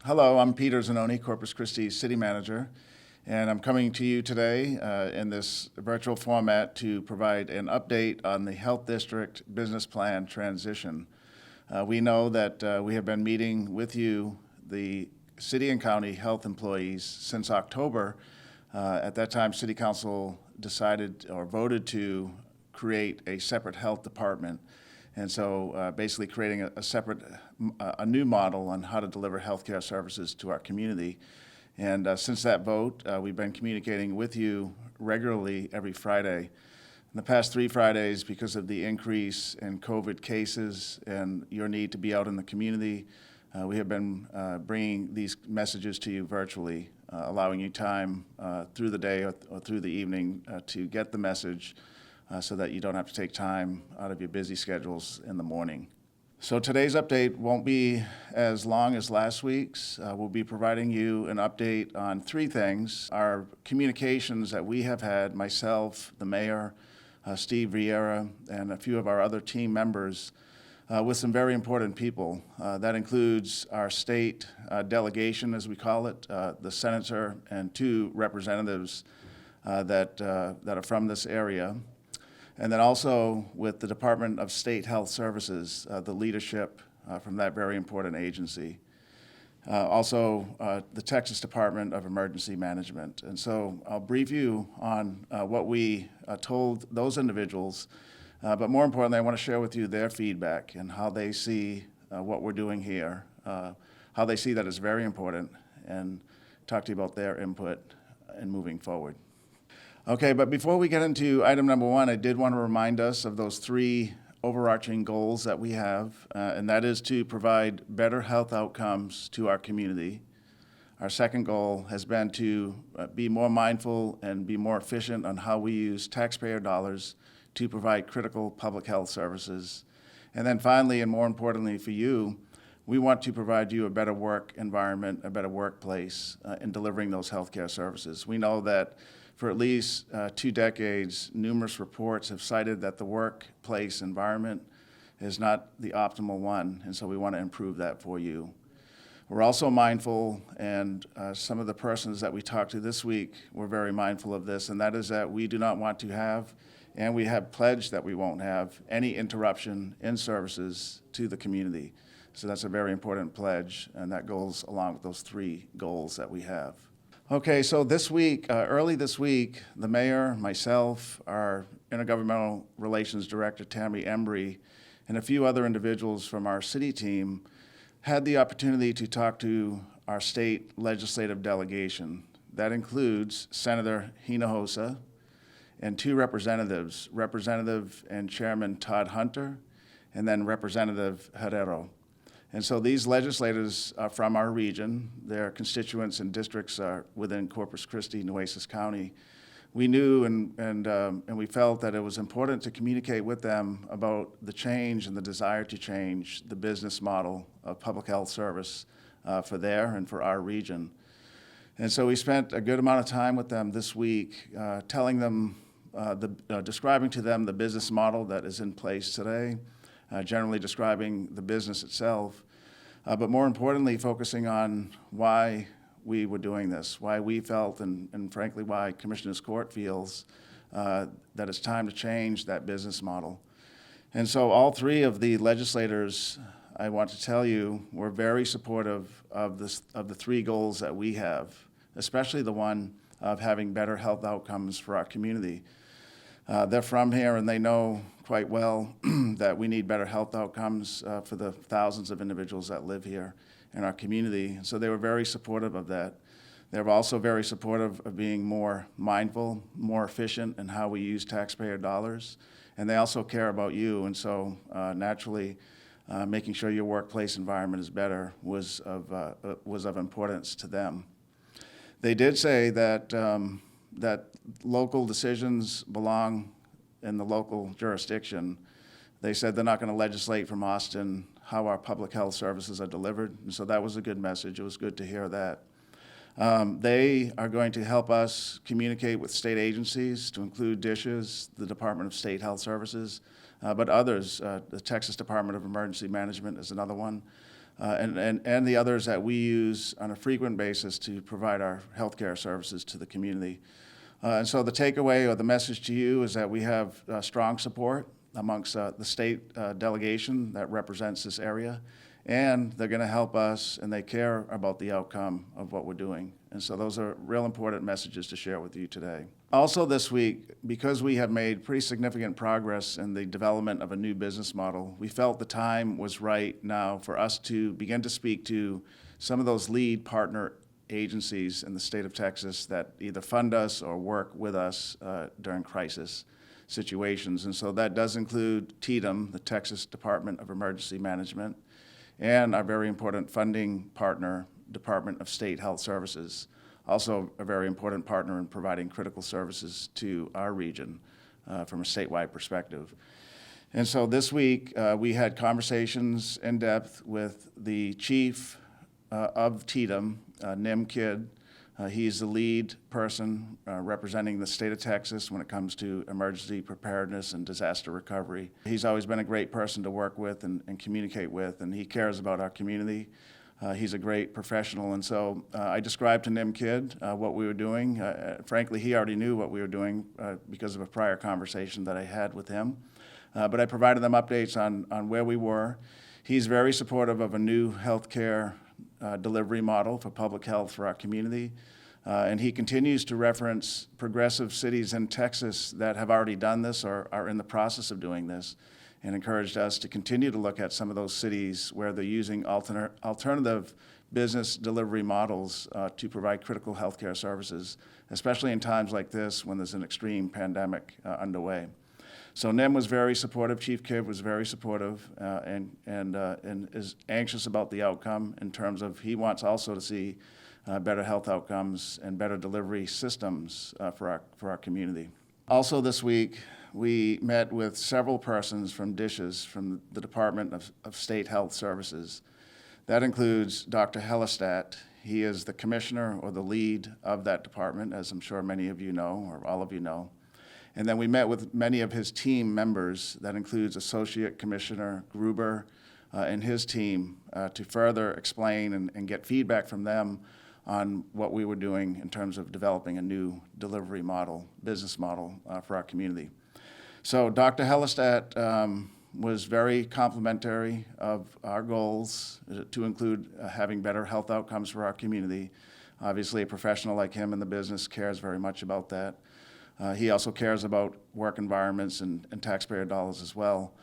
Hello, I'm Peter Zanoni, Corpus Christi City Manager, and I'm coming to you today in this virtual format to provide an update on the Health District Business Plan transition. We know that we have been meeting with you, the city and county health employees, since October. At that time, City Council decided or voted to create a separate health department. And so basically creating a separate, a new model on how to deliver healthcare services to our community. And since that vote, we've been communicating with you regularly every Friday. In the past 3 Fridays, because of the increase in COVID cases and your need to be out in the community, we have been bringing these messages to you virtually, allowing you time through the day or through the evening to get the message so that you don't have to take time out of your busy schedules in the morning. So today's update won't be as long as last week's. We'll be providing you an update on 3 things. Our communications that we have had, myself, the mayor, Steve Vieira, and a few of our other team members with some very important people. That includes our state delegation, as we call it, the senator and 2 representatives that are from this area. And then also with the Department of State Health Services, the leadership from that very important agency. Also, the Texas Department of Emergency Management. And so I'll brief you on what we told those individuals, but more importantly, I want to share with you their feedback and how they see what we're doing here, how they see that is very important, and talk to you about their input in moving forward. Okay, but before we get into item number 1, I did want to remind us of those 3 overarching goals that we have, and that is to provide better health outcomes to our community. Our second goal has been to be more mindful and be more efficient on how we use taxpayer dollars to provide critical public health services. And then finally, and more importantly for you, we want to provide you a better work environment, a better workplace in delivering those healthcare services. We know that for at least 2 decades, numerous reports have cited that the workplace environment is not the optimal one, and so we want to improve that for you. We're also mindful, and some of the persons that we talked to this week were very mindful of this, and that is that we do not want to have, and we have pledged that we won't have, any interruption in services to the community. So that's a very important pledge, and that goes along with those 3 goals that we have. Okay, so this week, early this week, the mayor, myself, our Intergovernmental Relations Director, Tammy Embry, and a few other individuals from our city team had the opportunity to talk to our state legislative delegation. That includes Senator Hinojosa and 2 representatives, Representative and Chairman Todd Hunter, and then Representative Herrero. And so these legislators are from our region. Their constituents and districts are within Corpus Christi, Nueces County. We knew and we felt that it was important to communicate with them about the change and the desire to change the business model of public health service for there and for our region. And so we spent a good amount of time with them this week, telling them, describing to them the business model that is in place today, generally describing the business itself, but more importantly, focusing on why we were doing this, why we felt, and frankly, why Commissioners Court feels that it's time to change that business model. And so all 3 of the legislators, I want to tell you, were very supportive of the 3 goals that we have, especially the one of having better health outcomes for our community. They're from here, and they know quite well that we need better health outcomes for the thousands of individuals that live here in our community. So they were very supportive of that. They were also very supportive of being more mindful, more efficient in how we use taxpayer dollars. And they also care about you, and so naturally, making sure your workplace environment is better was of importance to them. They did say that that local decisions belong in the local jurisdiction. They said they're not going to legislate from Austin how our public health services are delivered, and so that was a good message. It was good to hear that. They are going to help us communicate with state agencies, to include DSHS, the Department of State Health Services, but others. The Texas Department of Emergency Management is another one. and the others that we use on a frequent basis to provide our healthcare services to the community. And so the takeaway or the message to you is that we have strong support amongst the state delegation that represents this area, and they're going to help us, and they care about the outcome of what we're doing. And so those are real important messages to share with you today. Also this week, because we have made pretty significant progress in the development of a new business model, we felt the time was right now for us to begin to speak to some of those lead partner agencies in the state of Texas that either fund us or work with us during crisis situations. And so that does include TDEM, the Texas Department of Emergency Management, and our very important funding partner, Department of State Health Services, also a very important partner in providing critical services to our region from a statewide perspective. And so this week, we had conversations in depth with the chief of TDEM, Nim Kidd. He's the lead person representing the state of Texas when it comes to emergency preparedness and disaster recovery. He's always been a great person to work with and communicate with, and he cares about our community. He's a great professional, and so I described to Nim Kidd what we were doing. Frankly, he already knew what we were doing because of a prior conversation that I had with him. But I provided them updates on where we were. He's very supportive of a new healthcare delivery model for public health for our community. And he continues to reference progressive cities in Texas that have already done this or are in the process of doing this, and encouraged us to continue to look at some of those cities where they're using alternative business delivery models to provide critical healthcare services, especially in times like this when there's an extreme pandemic underway. So Nim was very supportive. Chief Kidd was very supportive and is anxious about the outcome in terms of he wants also to see better health outcomes and better delivery systems for our community. Also this week, we met with several persons from DSHS, from the Department of State Health Services. That includes Dr. Hellistat. He is the commissioner or the lead of that department, as I'm sure many of you know, or all of you know. And then we met with many of his team members. That includes Associate Commissioner Gruber and his team to further explain and get feedback from them on what we were doing in terms of developing a new delivery model, business model for our community. So Dr. Hellistat was very complimentary of our goals to include having better health outcomes for our community. Obviously, a professional like him in the business cares very much about that. He also cares about work environments and taxpayer dollars as well.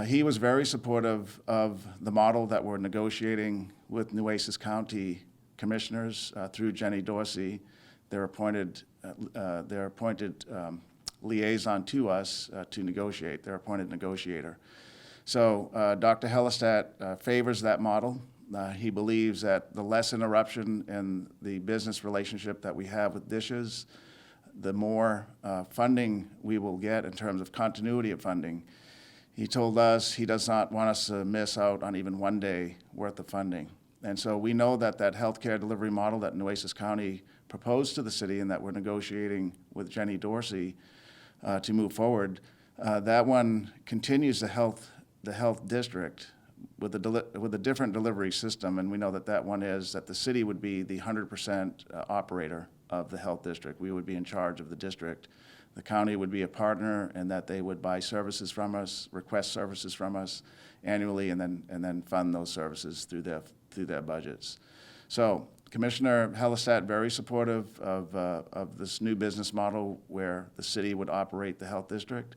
He was very supportive of the model that we're negotiating with Nueces County commissioners through Jenny Dorsey, their appointed liaison to us to negotiate, their appointed negotiator. So Dr. Hellistat favors that model. He believes that the less interruption in the business relationship that we have with DSHS, the more funding we will get in terms of continuity of funding. He told us he does not want us to miss out on even one day worth of funding. And so we know that that healthcare delivery model that Nueces County proposed to the city and that we're negotiating with Jenny Dorsey to move forward, that one continues the health district with a different delivery system, and we know that that one is that the city would be the 100% operator of the health district. We would be in charge of the district. The county would be a partner, and that they would buy services from us, request services from us annually, and then fund those services through their budgets. So Commissioner Hellistat very supportive of this new business model where the city would operate the health district,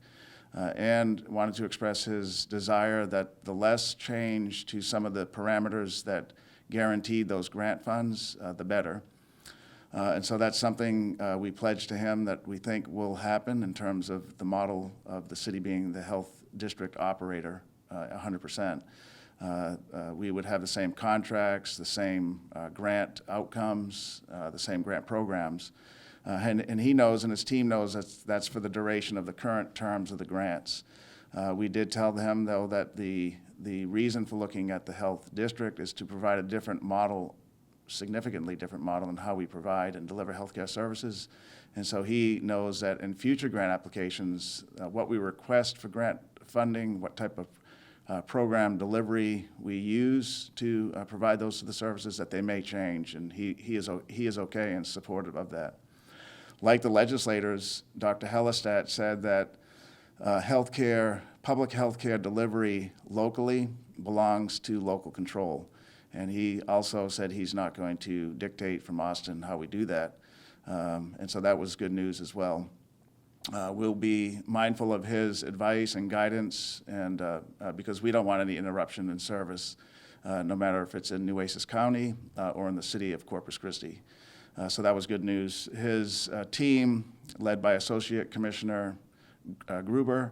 and wanted to express his desire that the less change to some of the parameters that guaranteed those grant funds, the better. And so that's something we pledged to him that we think will happen in terms of the model of the city being the health district operator 100%. We would have the same contracts, the same grant outcomes, the same grant programs. And he knows and his team knows that's for the duration of the current terms of the grants. We did tell him, though, that the reason for looking at the health district is to provide a different model, significantly different model in how we provide and deliver healthcare services. And so he knows that in future grant applications, what we request for grant funding, what type of program delivery we use to provide those to the services, that they may change, and he is okay and supportive of that. Like the legislators, Dr. Hellerstedt said that public healthcare delivery locally belongs to local control. And he also said he's not going to dictate from Austin how we do that. And so that was good news as well. We'll be mindful of his advice and guidance, and because we don't want any interruption in service, no matter if it's in Nueces County or in the city of Corpus Christi. So that was good news. His team, led by Associate Commissioner Gruber,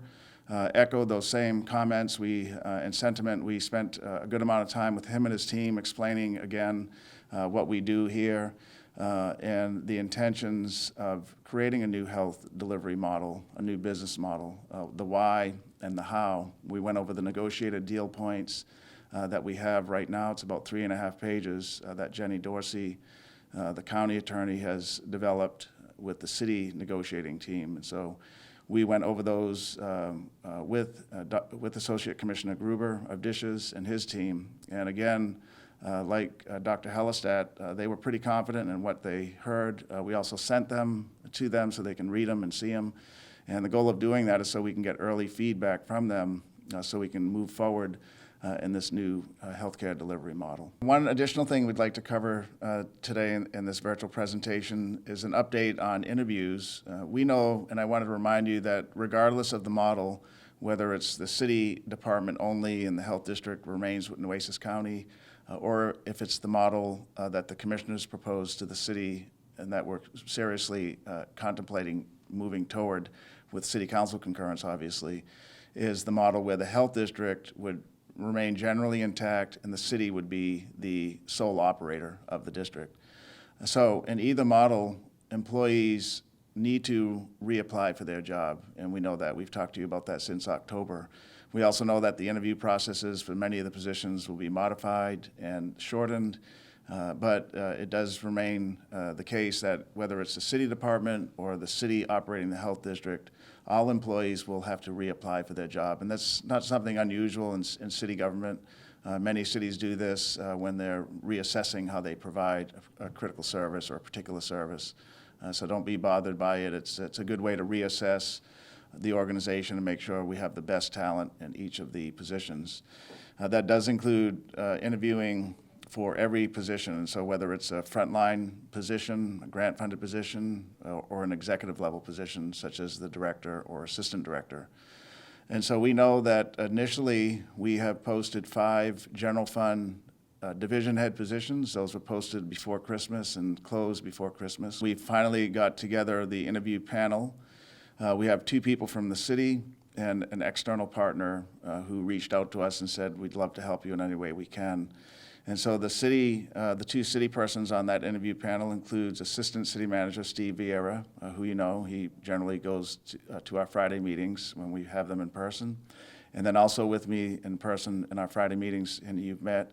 echoed those same comments and sentiment. We spent a good amount of time with him and his team explaining again what we do here and the intentions of creating a new health delivery model, a new business model, the why and the how. We went over the negotiated deal points that we have right now. It's about 3.5 pages that Jenny Dorsey, the county attorney, has developed with the city negotiating team. And so we went over those with Associate Commissioner Gruber of Dishes and his team. And again, like Dr. Hellerstedt, they were pretty confident in what they heard. We also sent them to them so they can read them and see them. And the goal of doing that is so we can get early feedback from them so we can move forward in this new healthcare delivery model. One additional thing we'd like to cover today in this virtual presentation is an update on interviews. We know, and I wanted to remind you, that regardless of the model, whether it's the city department only and the health district remains with Nueces County, or if it's the model that the commissioners proposed to the city and that we're seriously contemplating moving toward with city council concurrence, obviously, is the model where the health district would remain generally intact and the city would be the sole operator of the district. So in either model, employees need to reapply for their job, and we know that. We've talked to you about that since October. We also know that the interview processes for many of the positions will be modified and shortened, but it does remain the case that whether it's the city department or the city operating the health district, all employees will have to reapply for their job. And that's not something unusual in city government. Many cities do this when they're reassessing how they provide a critical service or a particular service. So don't be bothered by it. It's a good way to reassess the organization and make sure we have the best talent in each of the positions. That does include interviewing for every position, and so whether it's a frontline position, a grant-funded position, or an executive-level position, such as the director or assistant director. And so we know that initially we have posted 5 general fund division head positions. Those were posted before Christmas and closed before Christmas. We finally got together the interview panel. We have 2 people from the city and an external partner who reached out to us and said, we'd love to help you in any way we can. And so the 2 city persons on that interview panel includes Assistant City Manager Steve Vieira, who you know, he generally goes to our Friday meetings when we have them in person. And then also with me in person in our Friday meetings, and you've met,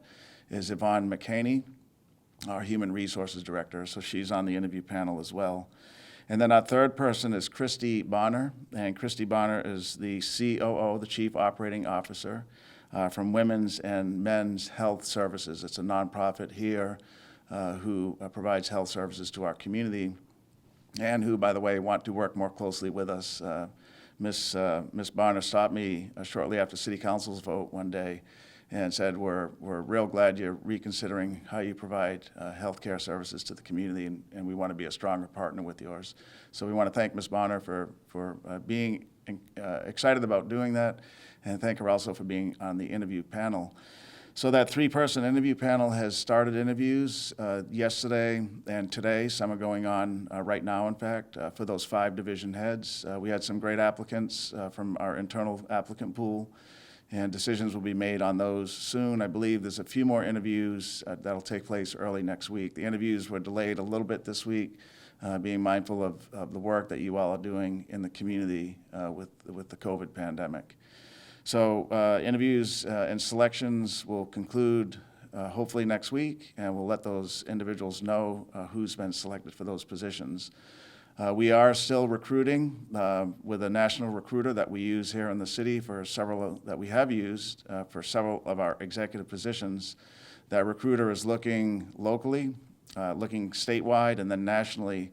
is Yvonne McCaney, our Human Resources Director. So she's on the interview panel as well. And then our third person is Christy Bonner, and Christy Bonner is the COO, the Chief Operating Officer, from Women's and Men's Health Services. It's a nonprofit here who provides health services to our community, and who, by the way, want to work more closely with us. Miss Bonner stopped me shortly after City Council's vote one day and said, we're real glad you're reconsidering how you provide health care services to the community, and we want to be a stronger partner with yours. So we want to thank Ms. Bonner for being excited about doing that, and thank her also for being on the interview panel. So that 3-person interview panel has started interviews yesterday and today. Some are going on right now, in fact, for those 5 division heads. We had some great applicants from our internal applicant pool, and decisions will be made on those soon. I believe there's a few more interviews that'll take place early next week. The interviews were delayed a little bit this week, being mindful of the work that you all are doing in the community with the COVID pandemic. So interviews and selections will conclude hopefully next week, and we'll let those individuals know who's been selected for those positions. We are still recruiting with a national recruiter that we use here in the city for several that we have used for several of our executive positions. That recruiter is looking locally, looking statewide, and then nationally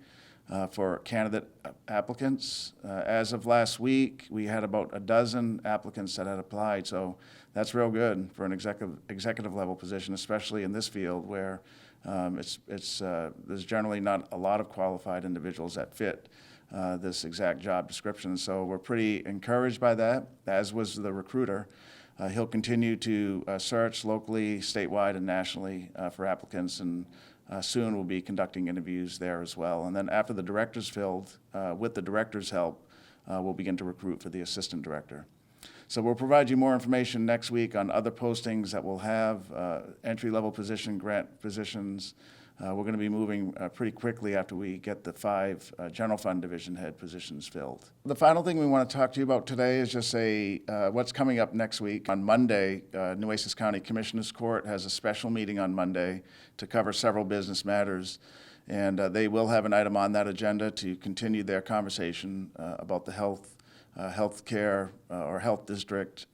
for candidate applicants. As of last week, we had about a dozen applicants that had applied, so that's real good for an executive level position, especially in this field where there's generally not a lot of qualified individuals that fit this exact job description. So we're pretty encouraged by that, as was the recruiter. He'll continue to search locally, statewide, and nationally for applicants, and soon we'll be conducting interviews there as well. And then after the director's filled, with the director's help, we'll begin to recruit for the assistant director. So we'll provide you more information next week on other postings that we'll have, entry-level position, grant positions. We're going to be moving pretty quickly after we get the 5 general fund division head positions filled. The final thing we want to talk to you about today is just what's coming up next week. On Monday, Nueces County Commissioners Court has a special meeting on Monday to cover several business matters. And they will have an item on that agenda to continue their conversation about the health care or health district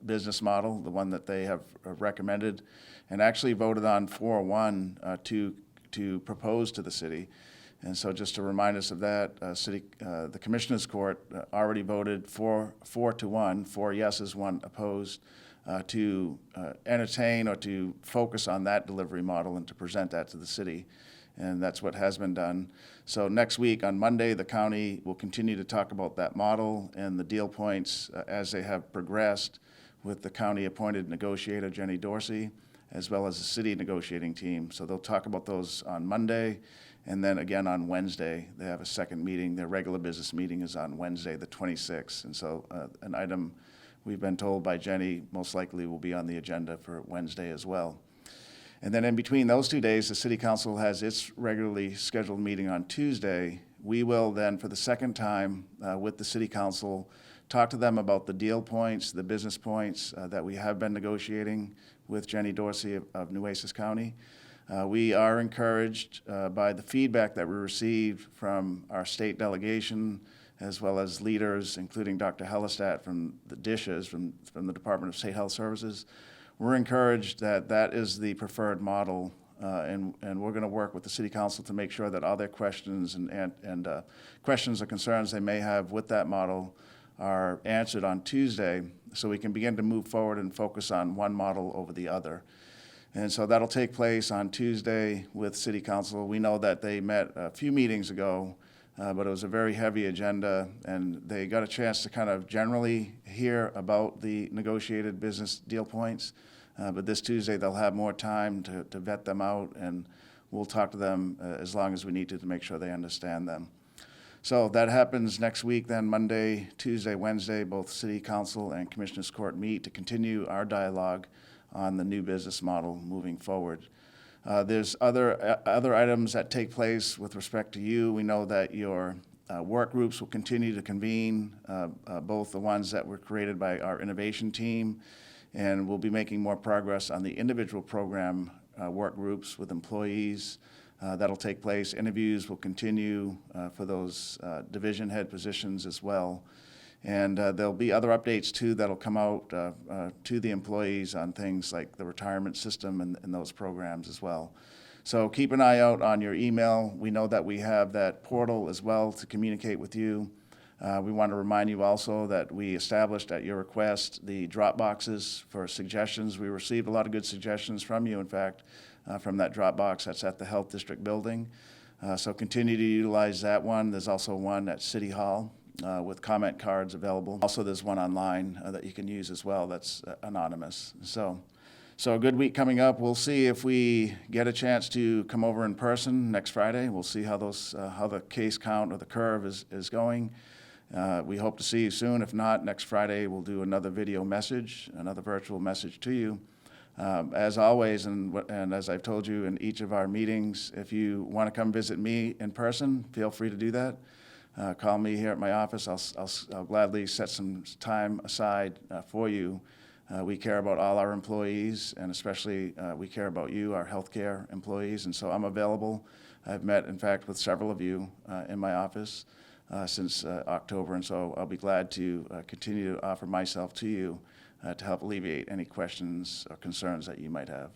business model, the one that they have recommended and actually voted on 4-1 to propose to the city. And so just to remind us of that, the Commissioners Court already voted 4-1, 4 yeses, 1 opposed, to entertain or to focus on that delivery model and to present that to the city. And that's what has been done. So next week on Monday, the county will continue to talk about that model and the deal points as they have progressed with the county-appointed negotiator, Jenny Dorsey, as well as the city negotiating team. So they'll talk about those on Monday, and then again on Wednesday, they have a second meeting. Their regular business meeting is on Wednesday, the 26th. And so an item we've been told by Jenny most likely will be on the agenda for Wednesday as well. And then in between those 2 days, the City Council has its regularly scheduled meeting on Tuesday. We will then, for the second time with the City Council, talk to them about the deal points, the business points that we have been negotiating with Jenny Dorsey of Nueces County. We are encouraged by the feedback that we received from our state delegation, as well as leaders, including Dr. Hellerstadt from the DSHS, from the Department of State Health Services. We're encouraged that that is the preferred model, and we're going to work with the City Council to make sure that all their questions and questions or concerns they may have with that model are answered on Tuesday, so we can begin to move forward and focus on one model over the other. And so that'll take place on Tuesday with City Council. We know that they met a few meetings ago, but it was a very heavy agenda, and they got a chance to kind of generally hear about the negotiated business deal points. But this Tuesday, they'll have more time to vet them out, and we'll talk to them as long as we need to make sure they understand them. So that happens next week then, Monday, Tuesday, Wednesday, both City Council and Commissioners Court meet to continue our dialogue on the new business model moving forward. There's other items that take place with respect to you. We know that your work groups will continue to convene, both the ones that were created by our innovation team, and we'll be making more progress on the individual program work groups with employees. That'll take place. Interviews will continue for those division head positions as well. And there'll be other updates too that'll come out to the employees on things like the retirement system and those programs as well. So keep an eye out on your email. We know that we have that portal as well to communicate with you. We want to remind you also that we established at your request the drop boxes for suggestions. We received a lot of good suggestions from you, in fact, from that drop box that's at the Health District building. So continue to utilize that one. There's also one at City Hall with comment cards available. Also, there's one online that you can use as well that's anonymous. So a good week coming up. We'll see if we get a chance to come over in person next Friday. We'll see how the case count or the curve is going. We hope to see you soon. If not, next Friday we'll do another video message, another virtual message to you. As always, and as I've told you in each of our meetings, if you want to come visit me in person, feel free to do that. Call me here at my office. I'll gladly set some time aside for you. We care about all our employees, and especially we care about you, our healthcare employees, and so I'm available I've met, in fact, with several of you in my office since October, and so I'll be glad to continue to offer myself to you to help alleviate any questions or concerns that you might have.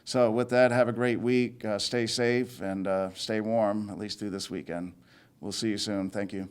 So with that, have a great week, stay safe, and stay warm, at least through this weekend. We'll see you soon. Thank you.